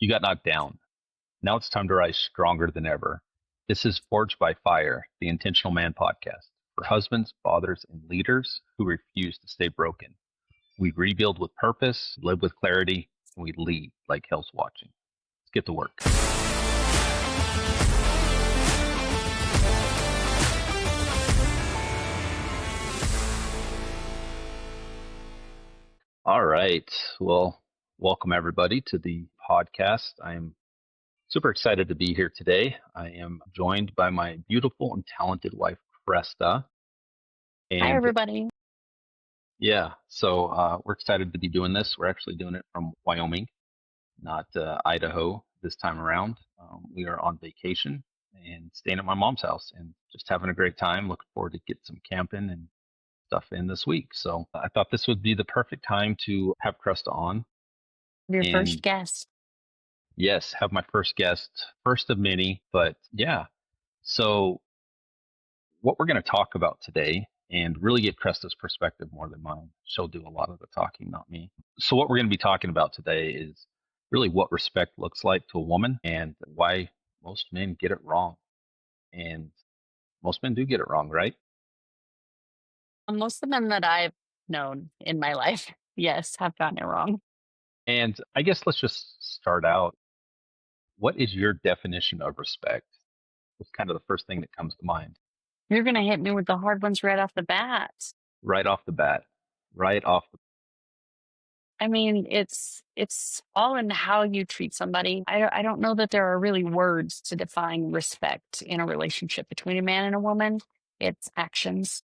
You got knocked down. Now it's time to rise stronger than ever. This is Forged by Fire, the Intentional Man podcast for husbands, fathers, and leaders who refuse to stay broken. We rebuild with purpose, live with clarity, and we lead like hell's watching. Let's get to work. All right. Well, welcome everybody to the podcast. I am super excited to be here today. I am joined by my beautiful and talented wife, Cresta. Hi, And everybody. we're excited to be doing this. We're actually doing it from Wyoming, not Idaho this time around. We are on vacation and staying at my mom's house and just having a great time. Looking forward to get some camping and stuff in this week. So I thought this would be the perfect time to have Cresta on. Your And first guest. yes, have my first guest, first of many. But yeah, so what we're going to talk about today and really get Cresta's perspective more than mine. She'll do a lot of the talking, not me. So what we're going to be talking about today is really what respect looks like to a woman and why most men get it wrong. And most men do get it wrong, right? Most of the men that I've known in my life, yes, have gotten it wrong. And I guess let's just start out. What is your definition of respect? It's kind of the first thing that comes to mind You're going to hit me with the hard ones right off the bat. right off the bat. Right off the I mean, it's all in how you treat somebody. I don't know that there are really words to define respect in a relationship between a man and a woman. It's actions.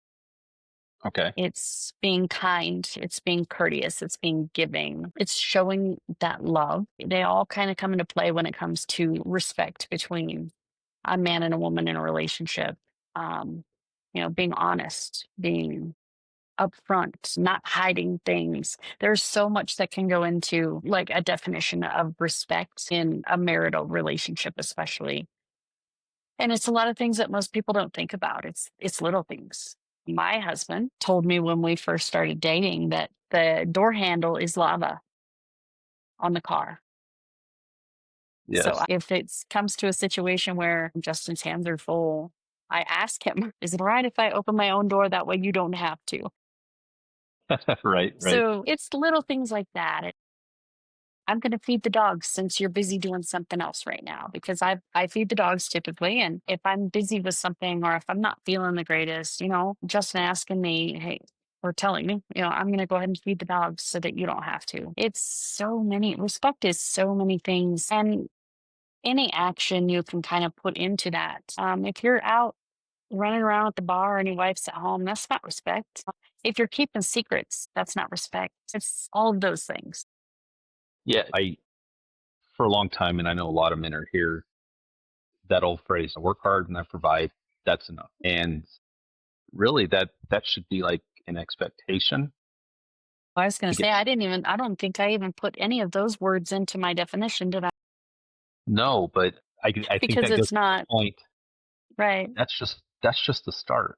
Okay. It's being kind. It's being courteous. It's being giving. It's showing that love. They all kind of come into play when it comes to respect between a man and a woman in a relationship. Um, being honest, being upfront, not hiding things. There's so much that can go into like a definition of respect in a marital relationship, especially. And it's a lot of things that most people don't think about. It's little things. My husband told me when we first started dating that the door handle is lava on the car. So Yes. if it comes to a situation where Justin's hands are full, I ask him, is it all right if I open my own door? That way you don't have to. Right, right. So it's little things like that. I'm going to feed the dogs since you're busy doing something else right now because I feed the dogs typically. And if I'm busy with something or if I'm not feeling the greatest, Justin asking me, hey, or telling me, I'm going to go ahead and feed the dogs so that you don't have to. It's so many, respect is so many things. And any action you can kind of put into that. If you're out running around at the bar and your wife's at home, that's not respect. If you're keeping secrets, that's not respect. It's all of those things. Yeah, I for a long time, and I know a lot of men are here, that old phrase, I work hard and I provide, that's enough. And really that should be like an expectation I was going to to say, get I don't think I even put any of those words into my definition, did I? no, but I think Because that goes it's to the not point. right. That's just the start.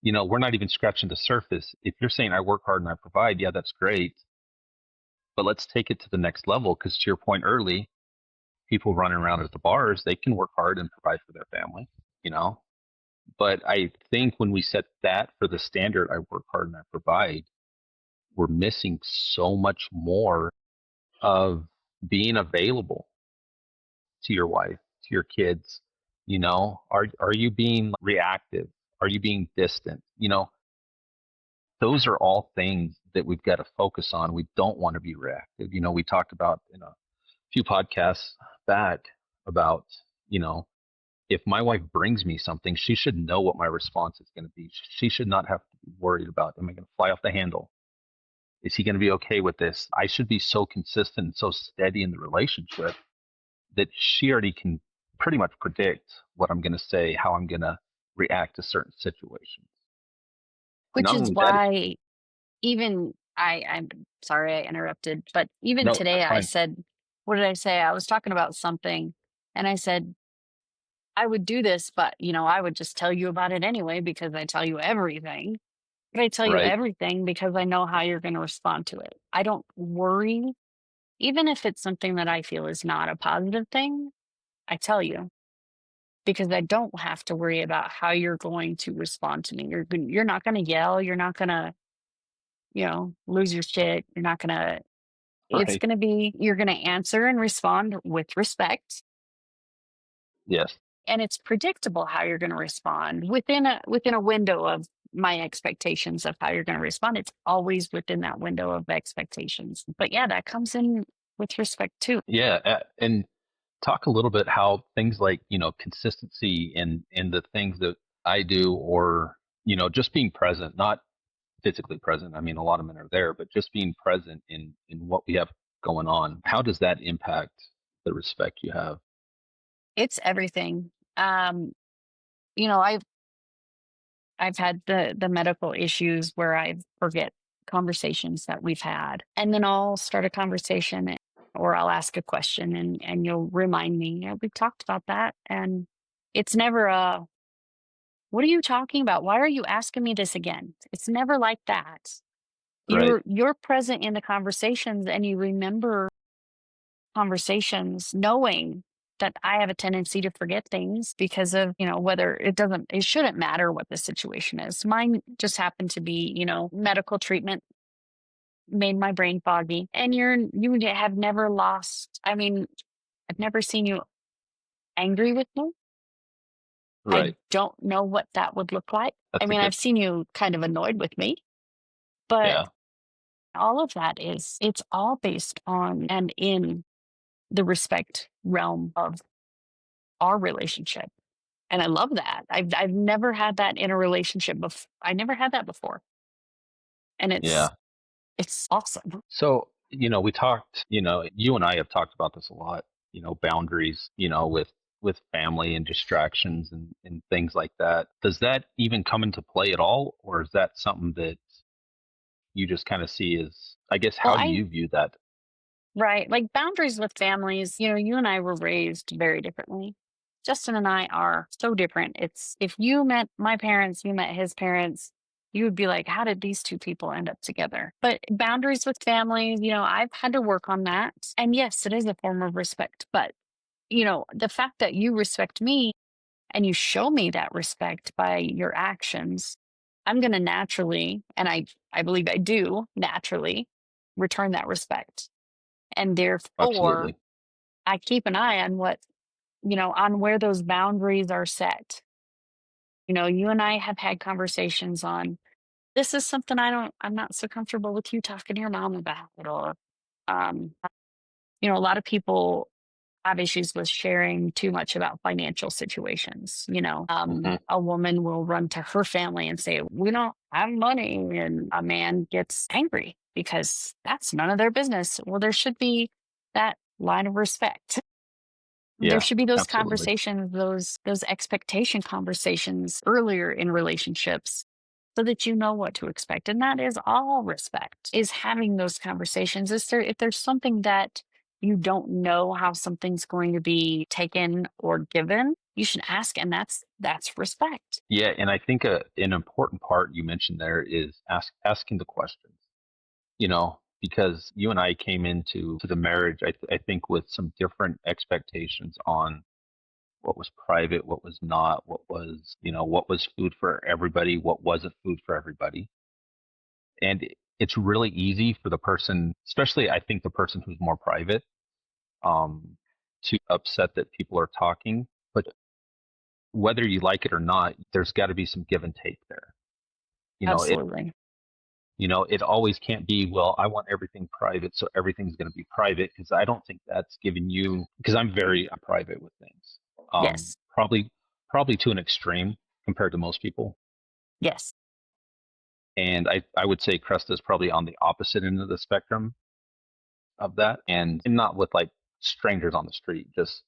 We're not even scratching the surface. If you're saying I work hard and I provide, yeah, that's great. But let's take it to the next level because to your point early, people running around at the bars, they can work hard and provide for their family, you know? But I think when we set that for the standard, I work hard and I provide, we're missing so much more of being available to your wife, to your kids. Are you being reactive? Are you being distant? Those are all things that we've got to focus on. We don't want to be reactive. We talked about in a few podcasts back about, you know, if my wife brings me something, she should know what my response is going to be. She should not have to be worried about, am I going to fly off the handle? Is he going to be okay with this? I should be so consistent and so steady in the relationship that she already can pretty much predict what I'm going to say, how I'm going to react to certain situations. And Which not is only that, why even I'm sorry I interrupted, but even no, today that's I fine. said, what did I say? I was talking about something and I said, I would do this, but I would just tell you about it anyway because I tell you everything. But I tell you Right. everything because I know how you're going to respond to it. I don't worry Even if it's something that I feel is not a positive thing, I tell you, because I don't have to worry about how you're going to respond to me. You're not going to yell. You're not going to, lose your shit. You're not going to. It's Right. going to be. You're going to answer and respond with respect, Yes. and it's predictable how you're going to respond within a window of my expectations of how you're going to respond. It's always within that window of expectations. But yeah, that comes in with respect too. Yeah. And talk a little bit how things like, consistency in the things that I do, or, just being present, not physically present. I mean, a lot of men are there, but just being present in what we have going on. How does that impact the respect you have? It's everything. Um, I've had the medical issues where I forget conversations that we've had. And then I'll start a conversation, or I'll ask a question, and you'll remind me, yeah, we talked about that. And it's never a, what are you talking about? Why are you asking me this again? It's never like that. Right. You're present in the conversations, and you remember conversations knowing that I have a tendency to forget things because of, whether it shouldn't matter what the situation is. Mine just happened to be, medical treatment made my brain foggy. And you have never lost, I mean, I've never seen you angry with me. I Right. don't know what that would look like. I That's a mean, good. I've seen you kind of annoyed with me, but Yeah. all of that it's all based on and in the respect realm of our relationship. And I love that. I've never had that in a relationship I never had that before. And Yeah. it's awesome. So, we talked, you and I have talked about this a lot, boundaries, with family and distractions and things like that. Does that even come into play at all? Or is that something that you just kind of see as, I guess, Well, how do you view that? right, like boundaries with families, you and I were raised very differently. Justin and I are so different. It's if you met my parents, you met his parents, you would be like, how did these two people end up together? But boundaries with families, I've had to work on that. And yes, it is a form of respect. But, the fact that you respect me and you show me that respect by your actions, I'm going to naturally, and I believe I do naturally, return that respect. And therefore, Absolutely. I keep an eye on on where those boundaries are set. You and I have had conversations on, this is something I'm not so comfortable with you talking to your mom about, or, um, a lot of people have issues with sharing too much about financial situations. Hmm. A woman will run to her family and say, we don't have money. And a man gets angry because that's none of their business. Well, there should be that line of respect. There Yeah, should be those absolutely. conversations, those expectation conversations earlier in relationships so that you know what to expect. And that is all respect, is having those conversations. If there's something that you don't know how something's going to be taken or given, you should ask. And that's respect. Yeah, and I think an important part you mentioned there is asking the questions. Because you and I came into the marriage, I think, with some different expectations on what was private, what was not, what was food for everybody, what wasn't food for everybody. And it's really easy for the person, especially I think the person who's more private, um, to upset that people are talking. But whether you like it or not, there's got to be some give and take there. You know, it Absolutely. it always can't be, well, I want everything private, so everything's going to be private, because I don't think that's giving you, because I'm very private with things. Yes. Probably to an extreme compared to most people. Yes. And I would say Cresta is probably on the opposite end of the spectrum of that, and not with like strangers on the street. Just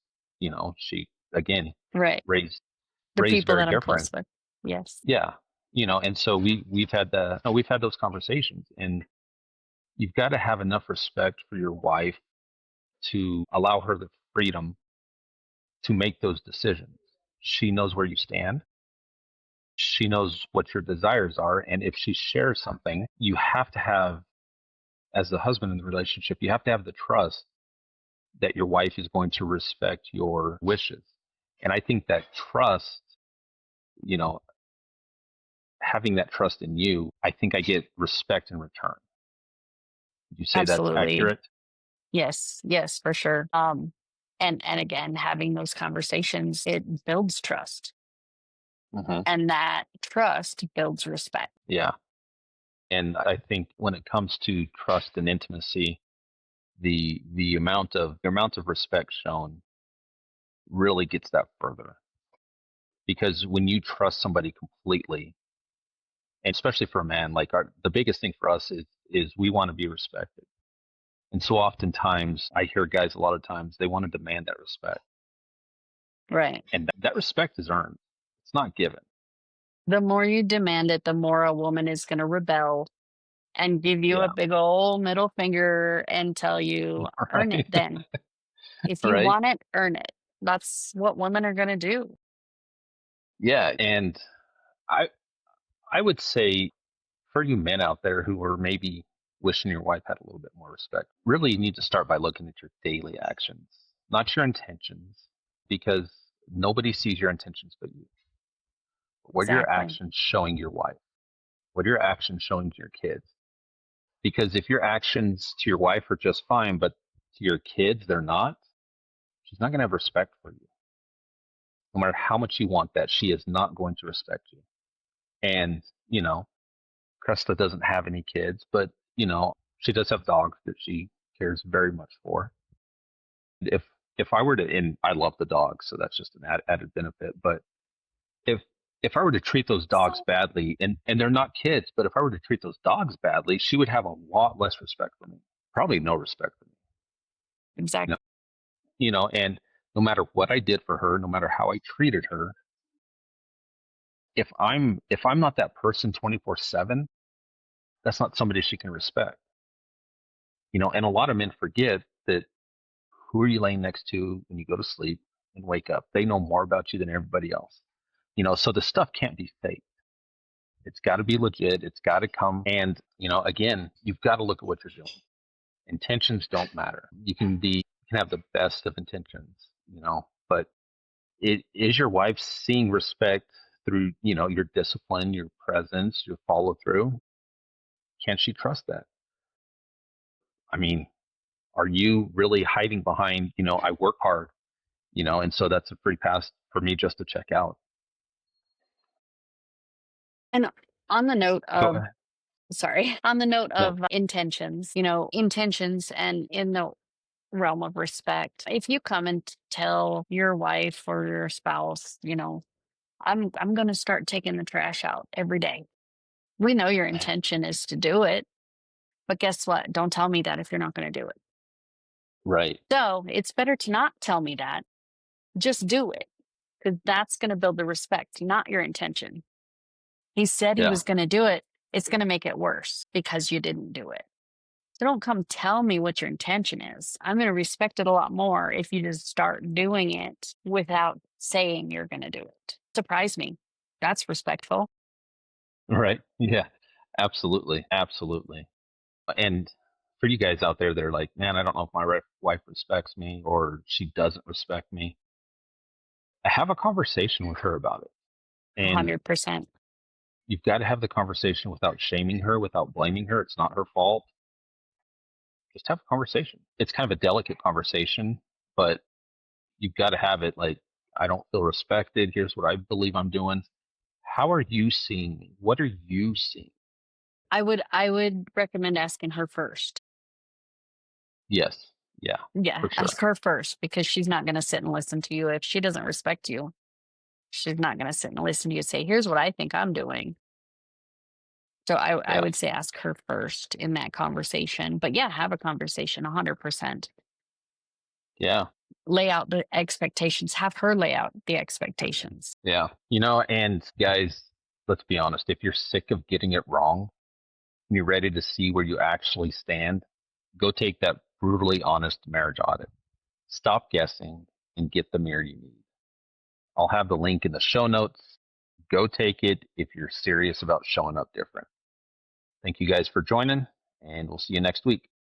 she again Right. raised The people very that I'm different. close with. Yes. Yeah, and so we've had those conversations, and you've got to have enough respect for your wife to allow her the freedom to make those decisions. She knows where you stand. She knows what your desires are, and if she shares something, you have to have as the husband in the relationship, you have to have the trust that your wife is going to respect your wishes. And I think that trust, you know, having that trust in you, I think I get respect in return. Would you say that's Absolutely. accurate? Yes, yes, for sure. And again, having those conversations, it builds trust. Hmm. And that trust builds respect. Yeah. And I think when it comes to trust and intimacy, the amount of respect shown really gets that further. Because when you trust somebody completely, and especially for a man, like the biggest thing for us is we want to be respected. And so oftentimes I hear guys a lot of times they want to demand that respect. Right. And that respect is earned. It's not given. The more you demand it, the more a woman is going to rebel and give you a Yeah. big old middle finger and tell you, earn it Right. then. If you Right. want it, earn it. That's what women are going to do. Yeah. And I I would say for you men out there who are maybe wishing your wife had a little bit more respect, really you need to start by looking at your daily actions, not your intentions, because nobody sees your intentions but you. What are your Exactly. actions showing your wife? What are your actions showing to your kids? Because if your actions to your wife are just fine, but to your kids they're not, she's not going to have respect for you. No matter how much you want that, she is not going to respect you. And, you know, Cresta doesn't have any kids, but, she does have dogs that she cares very much for. If if I were to, and I love the dogs, so that's just an added benefit. But if if I were to treat those dogs badly, and they're not kids, but if I were to treat those dogs badly, she would have a lot less respect for me. Probably no respect for me. You Exactly. know, and no matter what I did for her, no matter how I treated her, if I'm not that person 24/7, that's not somebody she can respect. And a lot of men forget that who are you laying next to when you go to sleep and wake up? They know more about you than everybody else. So the stuff can't be fake. It's got to be legit. It's got to come. And, again, you've got to look at what you're doing. Intentions don't matter. You can have the best of intentions, but is your wife seeing respect through, your discipline, your presence, your follow through? Can she trust that? I mean, are you really hiding behind, I work hard, and so that's a free pass for me just to check out. And on the note Go of, ahead. sorry, on the note No. of intentions, intentions and in the realm of respect, if you come and tell your wife or your spouse, I'm going to start taking the trash out every day. We know your intention is to do it, but guess what? Don't tell me that if you're not going to do it. Right. So it's better to not tell me that. Just do it because that's going to build the respect, not your intention. He said he Yeah. was going to do it. It's going to make it worse because you didn't do it. So don't come tell me what your intention is. I'm going to respect it a lot more if you just start doing it without saying you're going to do it. Surprise me. That's respectful. Right. Yeah. Absolutely. Absolutely. And for you guys out there that are like, man, I don't know if my wife respects me or she doesn't respect me, have a conversation with her about it. And 100%. you've got to have the conversation without shaming her, without blaming her. It's not her fault. Just have a conversation. It's kind of a delicate conversation, but you've got to have it like, I don't feel respected. Here's what I believe I'm doing. How are you seeing me? What are you seeing? I would recommend asking her first. Yes. Yeah, Yeah, for sure. ask her first because she's not going to sit and listen to you if she doesn't respect you. She's not going to sit and listen to you say, "Here's what I think I'm doing." So I Yeah. would say ask her first in that conversation. But yeah, have a conversation 100%. Yeah. Lay out the expectations. Have her lay out the expectations. Yeah. And guys, let's be honest. If you're sick of getting it wrong and you're ready to see where you actually stand, go take that brutally honest marriage audit. Stop guessing and get the mirror you need. I'll have the link in the show notes. Go take it if you're serious about showing up different. Thank you guys for joining, and we'll see you next week.